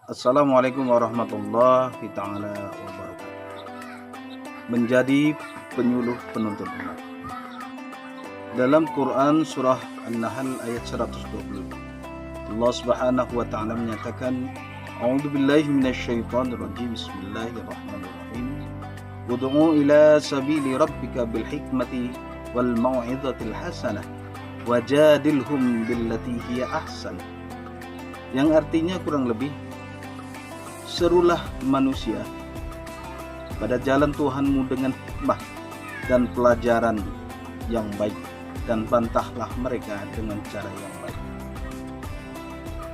Assalamualaikum warahmatullahi taala wabarakatuh. Menjadi penyuluh penuntun umat. Dalam Quran surah An-Nahl ayat 120, Allah Subhanahu wa taala menyatakan, A'udzubillahi minasyaitonir rajim. Bismillahirrahmanirrahim. Ud'u ila sabili rabbika bil hikmati wal mau'izatil hasanah wajadilhum billati hiya ahsan. Yang artinya kurang lebih, serulah manusia pada jalan Tuhanmu dengan hikmah dan pelajaran yang baik, dan bantahlah mereka dengan cara yang baik.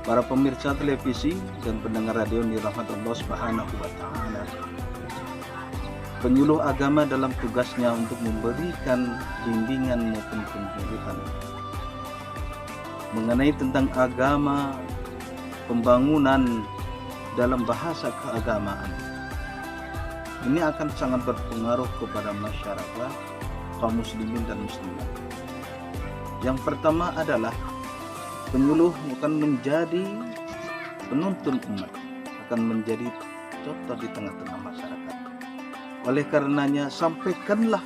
Para pemirsa televisi dan pendengar radio dirahmati Allah Subhanahu wa taala, penyuluh agama dalam tugasnya untuk memberikan bimbingan maupun penyuluhan mengenai tentang agama, pembangunan dalam bahasa keagamaan. Ini akan sangat berpengaruh kepada masyarakat, kaum muslimin dan muslimat. Yang pertama adalah penyuluh akan menjadi penuntun umat, akan menjadi contoh di tengah-tengah masyarakat. Oleh karenanya, sampaikanlah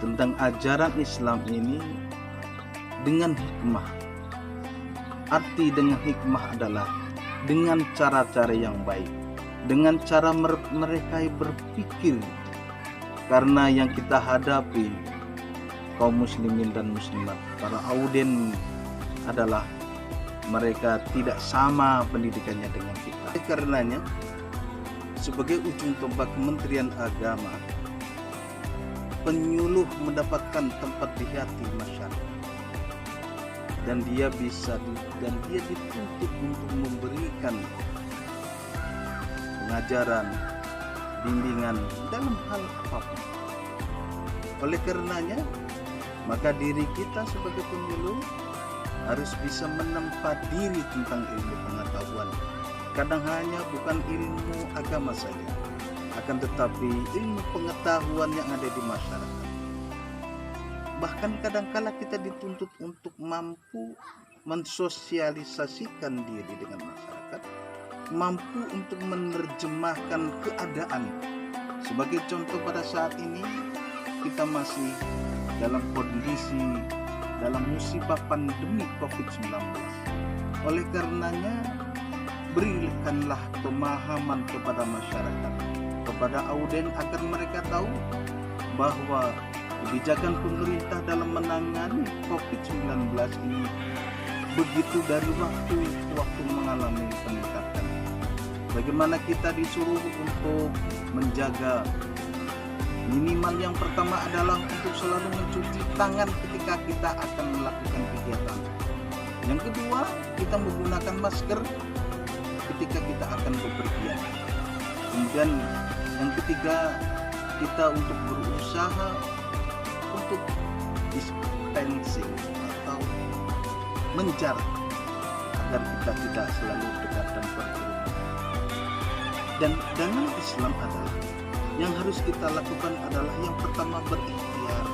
tentang ajaran Islam ini dengan hikmah. Arti dengan hikmah adalah dengan cara-cara yang baik, dengan cara mereka berpikir. Karena yang kita hadapi kaum muslimin dan muslimat, para auden adalah mereka tidak sama pendidikannya dengan kita. Karenanya, sebagai ujung tombak Kementerian Agama, penyuluh mendapatkan tempat di hati masyarakat. Dan dia dituntut untuk memberikan pengajaran, bimbingan dalam hal apapun. Oleh karenanya, maka diri kita sebagai penyuluh harus bisa menempa diri tentang ilmu pengetahuan. Kadang hanya bukan ilmu agama saja, akan tetapi ilmu pengetahuan yang ada di masyarakat. Bahkan kadangkala kita dituntut untuk mampu mensosialisasikan diri dengan masyarakat, mampu untuk menerjemahkan keadaan. Sebagai contoh, pada saat ini kita masih dalam kondisi, dalam musibah pandemi COVID-19. Oleh karenanya, berikanlah pemahaman kepada masyarakat, kepada auden, agar mereka tahu bahwa kebijakan pemerintah dalam menangani COVID-19 ini begitu dari waktu ke waktu mengalami peningkatan. Bagaimana kita disuruh untuk menjaga, minimal yang pertama adalah untuk selalu mencuci tangan ketika kita akan melakukan kegiatan. Yang kedua, kita menggunakan masker ketika kita akan bepergian. Kemudian yang ketiga, kita untuk berusaha untuk dispensing atau menjarak agar kita tidak selalu dekat dan berkerumun. Dan dalam Islam adalah yang harus kita lakukan adalah yang pertama, berikhtiar.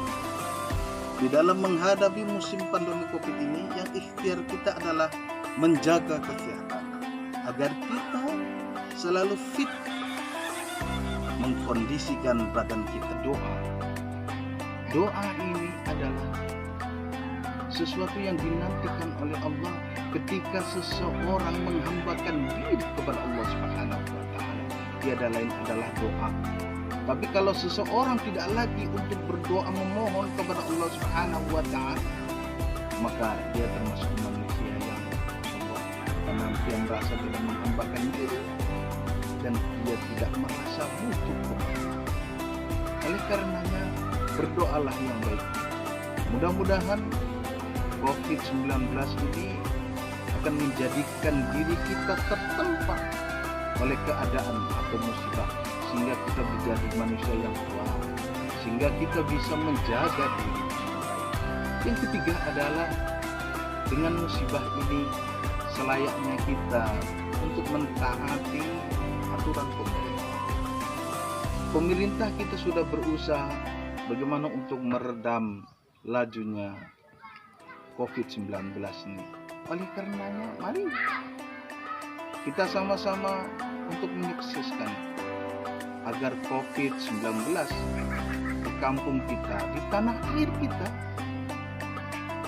Di dalam menghadapi musim pandemi COVID ini, yang ikhtiar kita adalah menjaga kesehatan agar kita selalu fit, mengkondisikan badan kita. Doa ini adalah sesuatu yang dinantikan oleh Allah ketika seseorang menghambakan diri kepada Allah Subhanahu wa taala. Tiada lain adalah doa. Tapi kalau seseorang tidak lagi untuk berdoa memohon kepada Allah Subhanahu wa taala, maka dia termasuk manusia yang sombong, karena dia merasa tidak menghambakan diri dan dia tidak merasa butuh kepada Allah. Oleh karenanya, berdoalah yang baik. Mudah-mudahan COVID-19 ini akan menjadikan diri kita tertempa oleh keadaan atau musibah, sehingga kita menjadi manusia yang kuat, sehingga kita bisa menjaga diri. Yang ketiga adalah, dengan musibah ini selayaknya kita untuk mentaati aturan pemerintah. Pemerintah kita sudah berusaha bagaimana untuk meredam lajunya COVID-19 ini. Oleh karenanya, mari Kita sama-sama untuk menyukseskan agar COVID-19 di kampung kita, di tanah air kita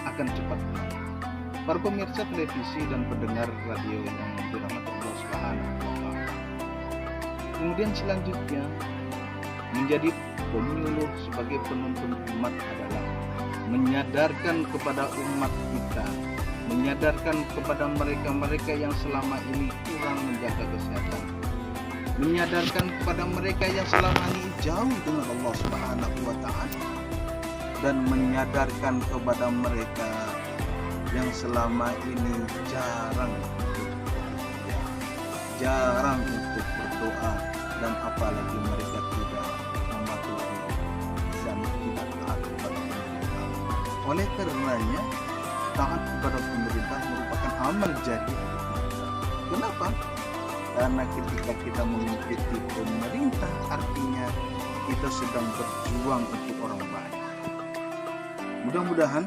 akan cepat berlalu. Para pemirsa televisi dan pendengar radio yang dirahmati Allah Subhanahu wa Ta'ala. Kemudian selanjutnya menjadi penyuluh sebagai penuntun umat adalah menyadarkan kepada umat kita, menyadarkan kepada mereka-mereka yang selama ini kurang menjaga kesehatan, menyadarkan kepada mereka yang selama ini jauh dengan Allah Subhanahu wa Ta'ala, dan menyadarkan kepada mereka yang selama ini jarang untuk berdoa, dan apalagi mereka tidak mematuhi dan tidak taat kepada pemerintah. Oleh karenanya, taat kepada pemerintah merupakan amal jariah. Kenapa? Karena ketika kita mengikuti pemerintah, artinya kita sedang berjuang untuk orang banyak. Mudah-mudahan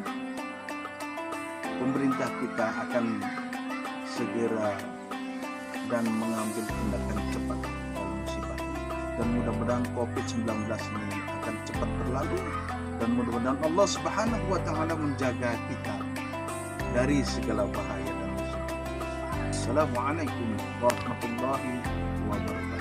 pemerintah kita akan segera dan mengambil tindakan cepat dalam musibah ini. Dan mudah-mudahan COVID-19 ini akan cepat berlalu. Dan mudah-mudahan Allah Subhanahu wa Ta'ala menjaga kita dari segala bahaya dan musibah. Assalamualaikum warahmatullahi wabarakatuh.